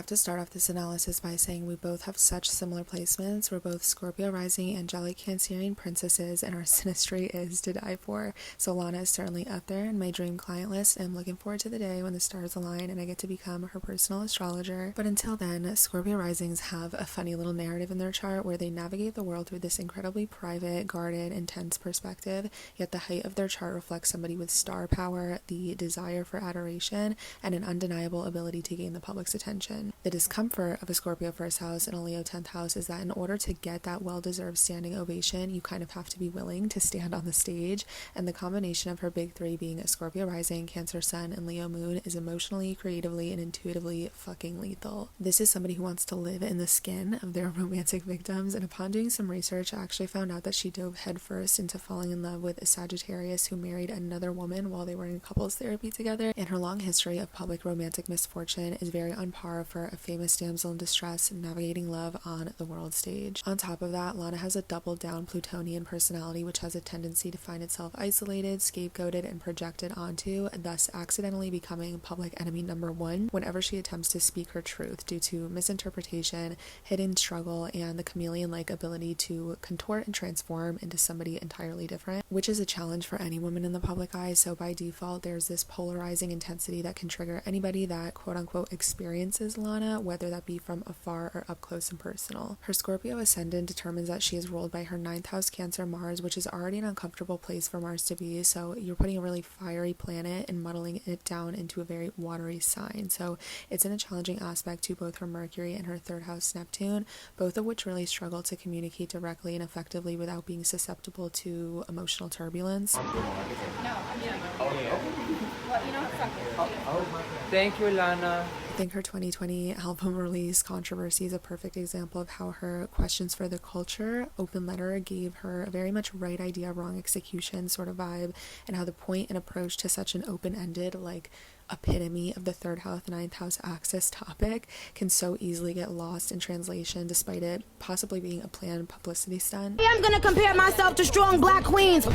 have to start off this analysis by saying we both have such similar placements. We're both Scorpio rising, angelic Cancerian princesses, and our synastry is to die for. So Lana is certainly up there in my dream client list, and I'm looking forward to the day when the stars align and I get to become her personal astrologer. But until then, Scorpio risings have a funny little narrative in their chart where they navigate the world through this incredibly private, guarded, intense perspective, yet the height of their chart reflects somebody with star power, the desire for adoration, and an undeniable ability to gain the public's attention. The discomfort of a Scorpio first house and a Leo 10th house is that in order to get that well-deserved standing ovation, you kind of have to be willing to stand on the stage, and the combination of her big three being a Scorpio rising, Cancer sun, and Leo moon is emotionally, creatively, and intuitively fucking lethal. This is somebody who wants to live in the skin of their romantic victims, and upon doing some research, I actually found out that she dove headfirst into falling in love with a Sagittarius who married another woman while they were in couples therapy together, and her long history of public romantic misfortune is very on par for a famous damsel in distress navigating love on the world stage. On top of that, Lana has a double down Plutonian personality, which has a tendency to find itself isolated, scapegoated, and projected onto, thus accidentally becoming public enemy number one whenever she attempts to speak her truth due to misinterpretation, hidden struggle, and the chameleon-like ability to contort and transform into somebody entirely different, which is a challenge for any woman in the public eye. So by default, there's this polarizing intensity that can trigger anybody that quote-unquote experiences Lana, whether that be from afar or up close and personal. Her Scorpio ascendant determines that she is ruled by her 9th house Cancer Mars, which is already an uncomfortable place for Mars to be, so you're putting a really fiery planet and muddling it down into a very watery sign. So it's in a challenging aspect to both her Mercury and her 3rd house Neptune, both of which really struggle to communicate directly and effectively without being susceptible to emotional turbulence. Thank you, Lana. I think her 2020 album release Controversy is a perfect example of how her questions for the culture open letter gave her a very much right idea, wrong execution sort of vibe, and how the point and approach to such an open-ended, like, epitome of the 3rd house, 9th house axis topic can so easily get lost in translation despite it possibly being a planned publicity stunt. I'm gonna compare myself to strong black queens.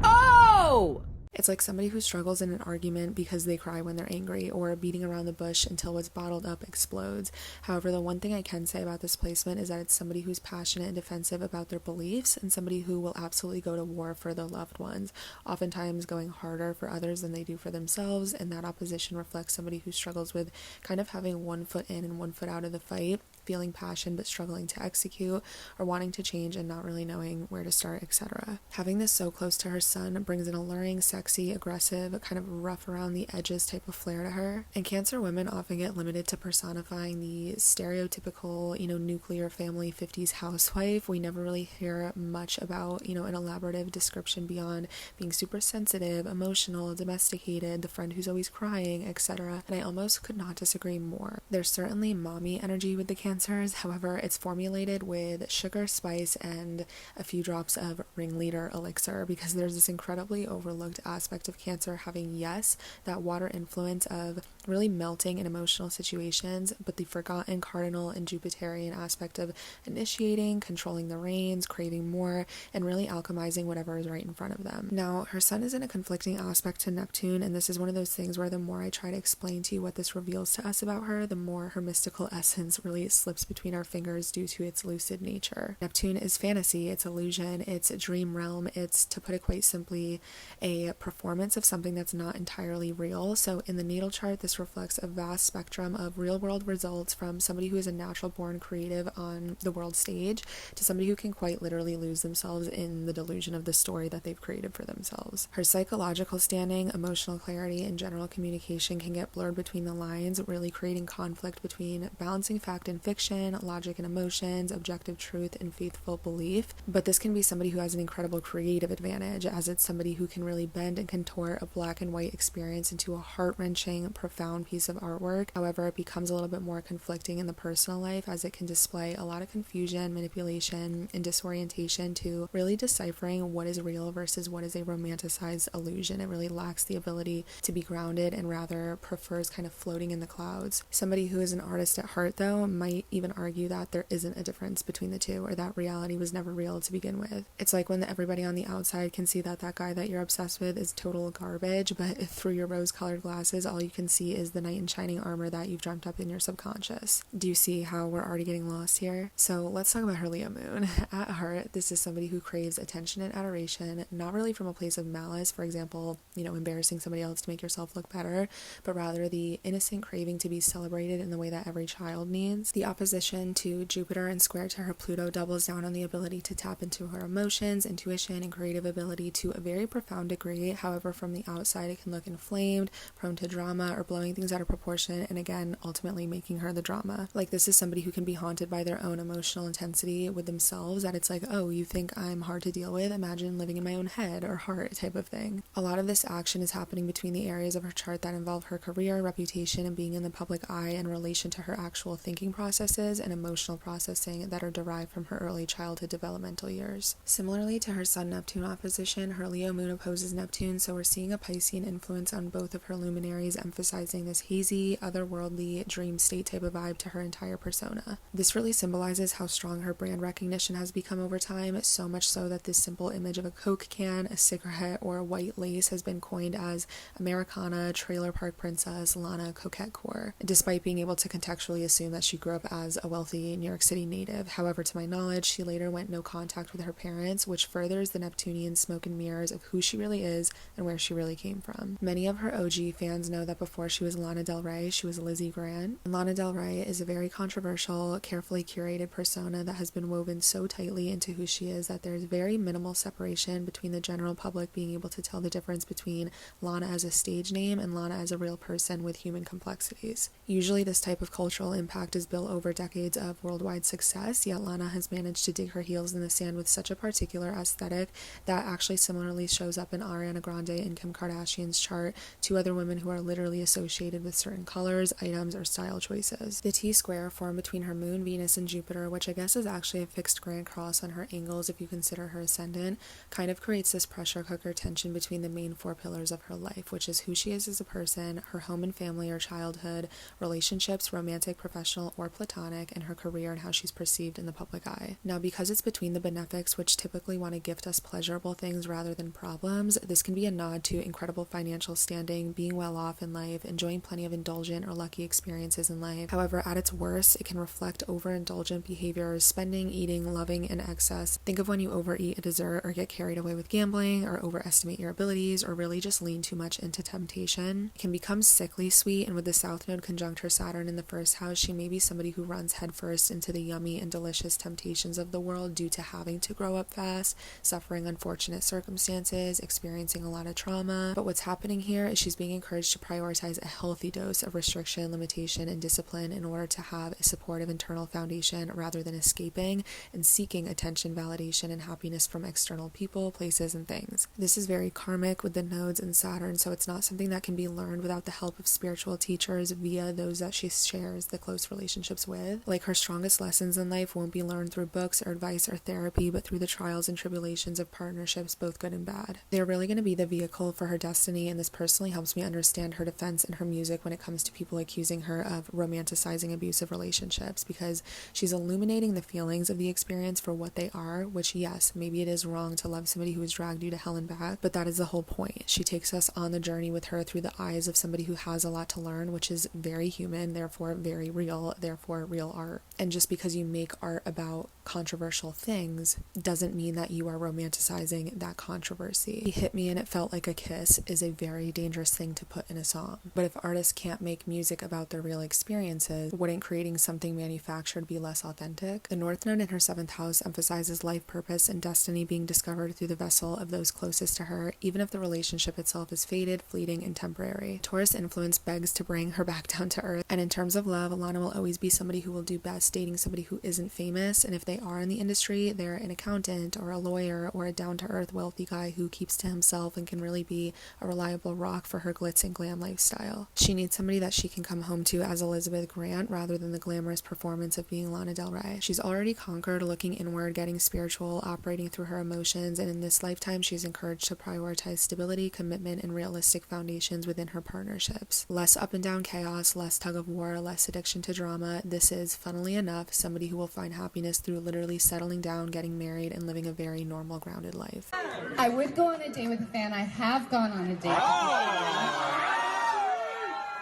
Oh! It's like somebody who struggles in an argument because they cry when they're angry, or beating around the bush until what's bottled up explodes. However, the one thing I can say about this placement is that it's somebody who's passionate and defensive about their beliefs, and somebody who will absolutely go to war for their loved ones, oftentimes going harder for others than they do for themselves, and that opposition reflects somebody who struggles with kind of having one foot in and one foot out of the fight, feeling passion but struggling to execute, or wanting to change and not really knowing where to start, etc. Having this so close to her sun brings an alluring, sexy, aggressive, kind of rough around the edges type of flair to her. And Cancer women often get limited to personifying the stereotypical, nuclear family 50s housewife. We never really hear much about, an elaborative description beyond being super sensitive, emotional, domesticated, the friend who's always crying, etc. And I almost could not disagree more. There's certainly mommy energy with the Cancers, however, it's formulated with sugar, spice, and a few drops of ringleader elixir, because there's this incredibly overlooked aspect of Cancer having, yes, that water influence of really melting in emotional situations, but the forgotten cardinal and Jupiterian aspect of initiating, controlling the reins, craving more, and really alchemizing whatever is right in front of them. Now, her sun is in a conflicting aspect to Neptune, and this is one of those things where the more I try to explain to you what this reveals to us about her, the more her mystical essence really slips between our fingers due to its lucid nature. Neptune is fantasy, it's illusion, it's a dream realm, it's, to put it quite simply, a performance of something that's not entirely real. So in the natal chart, this reflects a vast spectrum of real world results, from somebody who is a natural born creative on the world stage to somebody who can quite literally lose themselves in the delusion of the story that they've created for themselves. Her psychological standing, emotional clarity, and general communication can get blurred between the lines, really creating conflict between balancing fact and fiction, logic and emotions, objective truth and faithful belief. But this can be somebody who has an incredible creative advantage, as it's somebody who can really bend and contort a black and white experience into a heart-wrenching, profound piece of artwork. However, it becomes a little bit more conflicting in the personal life, as it can display a lot of confusion, manipulation, and disorientation to really deciphering what is real versus what is a romanticized illusion. It really lacks the ability to be grounded and rather prefers kind of floating in the clouds. Somebody who is an artist at heart, though, might may even argue that there isn't a difference between the two, or that reality was never real to begin with. It's like when everybody on the outside can see that guy that you're obsessed with is total garbage, but through your rose-colored glasses, all you can see is the knight in shining armor that you've dreamt up in your subconscious. Do you see how we're already getting lost here? So let's talk about her Leo moon. At heart, this is somebody who craves attention and adoration, not really from a place of malice, for example, embarrassing somebody else to make yourself look better, but rather the innocent craving to be celebrated in the way that every child needs. The opposition to Jupiter and square to her Pluto doubles down on the ability to tap into her emotions, intuition, and creative ability to a very profound degree. However, from the outside, it can look inflamed, prone to drama, or blowing things out of proportion, and again, ultimately making her the drama. Like, this is somebody who can be haunted by their own emotional intensity with themselves, that it's like, oh, you think I'm hard to deal with? Imagine living in my own head or heart type of thing. A lot of this action is happening between the areas of her chart that involve her career, reputation, and being in the public eye in relation to her actual thinking processes and emotional processing that are derived from her early childhood developmental years. Similarly to her Sun-Neptune opposition, her Leo moon opposes Neptune, so we're seeing a Piscean influence on both of her luminaries, emphasizing this hazy, otherworldly, dream state type of vibe to her entire persona. This really symbolizes how strong her brand recognition has become over time, so much so that this simple image of a Coke can, a cigarette, or a white lace has been coined as Americana, Trailer Park Princess, Lana Coquette Core, despite being able to contextually assume that she grew up as a wealthy New York City native. However, to my knowledge, she later went no contact with her parents, which furthers the Neptunian smoke and mirrors of who she really is and where she really came from. Many of her OG fans know that before she was Lana Del Rey, she was Lizzie Grant. And Lana Del Rey is a very controversial, carefully curated persona that has been woven so tightly into who she is that there's very minimal separation between the general public being able to tell the difference between Lana as a stage name and Lana as a real person with human complexities. Usually this type of cultural impact is built over decades of worldwide success, yet Lana has managed to dig her heels in the sand with such a particular aesthetic that actually similarly shows up in Ariana Grande and Kim Kardashian's chart, two other women who are literally associated with certain colors, items, or style choices. The T-square formed between her moon, Venus, and Jupiter, which I guess is actually a fixed grand cross on her angles if you consider her ascendant, kind of creates this pressure cooker tension between the main four pillars of her life, which is who she is as a person, her home and family or childhood, relationships, romantic, professional, or platonic, and her career and how she's perceived in the public eye. Now, because it's between the benefics, which typically want to gift us pleasurable things rather than problems, this can be a nod to incredible financial standing, being well off in life, enjoying plenty of indulgent or lucky experiences in life. However, at its worst, it can reflect overindulgent behaviors, spending, eating, loving in excess. Think of when you overeat a dessert or get carried away with gambling or overestimate your abilities or really just lean too much into temptation. It can become sickly sweet, and with the South Node conjunct her Saturn in the first house, she may be somebody who runs headfirst into the yummy and delicious temptations of the world due to having to grow up fast, suffering unfortunate circumstances, experiencing a lot of trauma. But what's happening here is she's being encouraged to prioritize a healthy dose of restriction, limitation, and discipline in order to have a supportive internal foundation rather than escaping and seeking attention, validation, and happiness from external people, places, and things. This is very karmic with the nodes and Saturn, so it's not something that can be learned without the help of spiritual teachers via those that she shares the close relationships with. Like, her strongest lessons in life won't be learned through books or advice or therapy, but through the trials and tribulations of partnerships, both good and bad. They're really going to be the vehicle for her destiny, and this personally helps me understand her defense in her music when it comes to people accusing her of romanticizing abusive relationships, because she's illuminating the feelings of the experience for what they are, which, yes, maybe it is wrong to love somebody who has dragged you to hell and back, but that is the whole point. She takes us on the journey with her through the eyes of somebody who has a lot to learn, which is very human, therefore very real, therefore real art. And just because you make art about controversial things doesn't mean that you are romanticizing that controversy. He hit me and it felt like a kiss is a very dangerous thing to put in a song. But if artists can't make music about their real experiences, wouldn't creating something manufactured be less authentic? The North Node in her 7th house emphasizes life purpose and destiny being discovered through the vessel of those closest to her, even if the relationship itself is faded, fleeting, and temporary. Taurus influence begs to bring her back down to earth, and in terms of love, Alana will always be somebody who will do best dating somebody who isn't famous, and if they they are in the industry, they're an accountant or a lawyer or a down-to-earth wealthy guy who keeps to himself and can really be a reliable rock for her glitz and glam lifestyle. She needs somebody that she can come home to as Elizabeth Grant rather than the glamorous performance of being Lana Del Rey. She's already conquered looking inward, getting spiritual, operating through her emotions, and in this lifetime she's encouraged to prioritize stability, commitment, and realistic foundations within her partnerships. Less up and down chaos, less tug of war, less addiction to drama. This is, funnily enough, somebody who will find happiness through literally settling down, getting married, and living a very normal, grounded life. I would go on a date with a fan. I have gone on a date with a fan.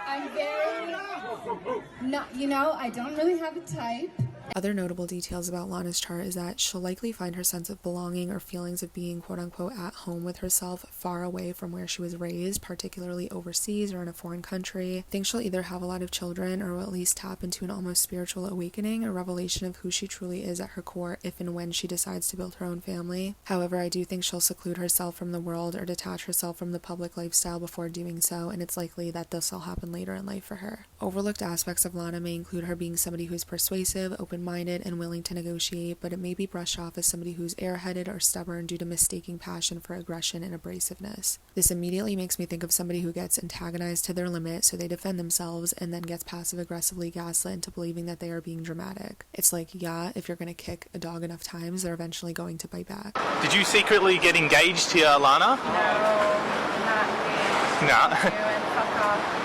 I'm very not, I don't really have a type. Other notable details about Lana's chart is that she'll likely find her sense of belonging or feelings of being quote-unquote at home with herself far away from where she was raised, particularly overseas or in a foreign country. I think she'll either have a lot of children or will at least tap into an almost spiritual awakening, a revelation of who she truly is at her core if and when she decides to build her own family. However, I do think she'll seclude herself from the world or detach herself from the public lifestyle before doing so, and it's likely that this will happen later in life for her. Overlooked aspects of Lana may include her being somebody who's persuasive, open-minded, and willing to negotiate, but it may be brushed off as somebody who's airheaded or stubborn due to mistaking passion for aggression and abrasiveness. This immediately makes me think of somebody who gets antagonized to their limit, so they defend themselves, and then gets passive-aggressively gaslit into believing that they are being dramatic. It's like, yeah, if you're going to kick a dog enough times, they're eventually going to bite back. Did you secretly get engaged to Lana? No, not me. No. Fuck off.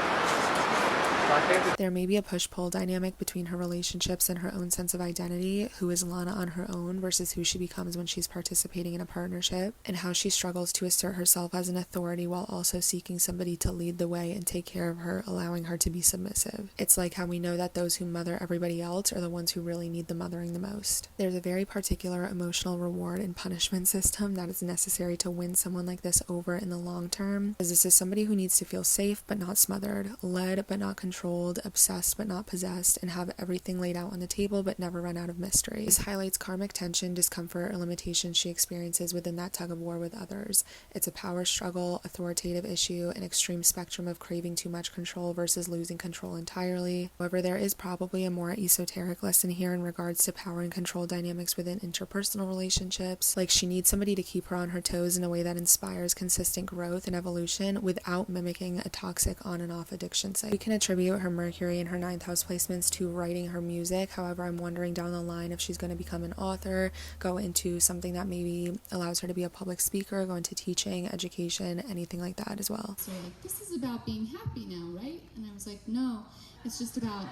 There may be a push-pull dynamic between her relationships and her own sense of identity, who is Lana on her own versus who she becomes when she's participating in a partnership, and how she struggles to assert herself as an authority while also seeking somebody to lead the way and take care of her, allowing her to be submissive. It's like how we know that those who mother everybody else are the ones who really need the mothering the most. There's a very particular emotional reward and punishment system that is necessary to win someone like this over in the long term, as this is somebody who needs to feel safe but not smothered, led but not controlled, obsessed but not possessed, and have everything laid out on the table but never run out of mystery. This highlights karmic tension, discomfort, or limitations she experiences within that tug of war with others. It's a power struggle, authoritative issue, an extreme spectrum of craving too much control versus losing control entirely. However, there is probably a more esoteric lesson here in regards to power and control dynamics within interpersonal relationships. Like, she needs somebody to keep her on her toes in a way that inspires consistent growth and evolution without mimicking a toxic on and off addiction cycle. We can attribute her Mercury and her 9th house placements to writing her music. However, I'm wondering down the line if she's going to become an author, go into something that maybe allows her to be a public speaker, go into teaching, education, anything like that as well. So like, this is about being happy now, right? And I was like, no, it's just about...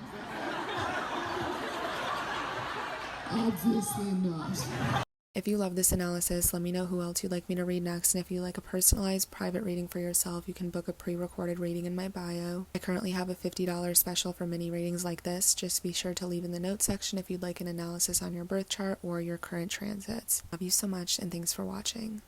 Obviously not. If you love this analysis, let me know who else you'd like me to read next, and if you like a personalized private reading for yourself, you can book a pre-recorded reading in my bio. I currently have a $50 special for mini readings like this. Just be sure to leave in the notes section if you'd like an analysis on your birth chart or your current transits. Love you so much, and thanks for watching.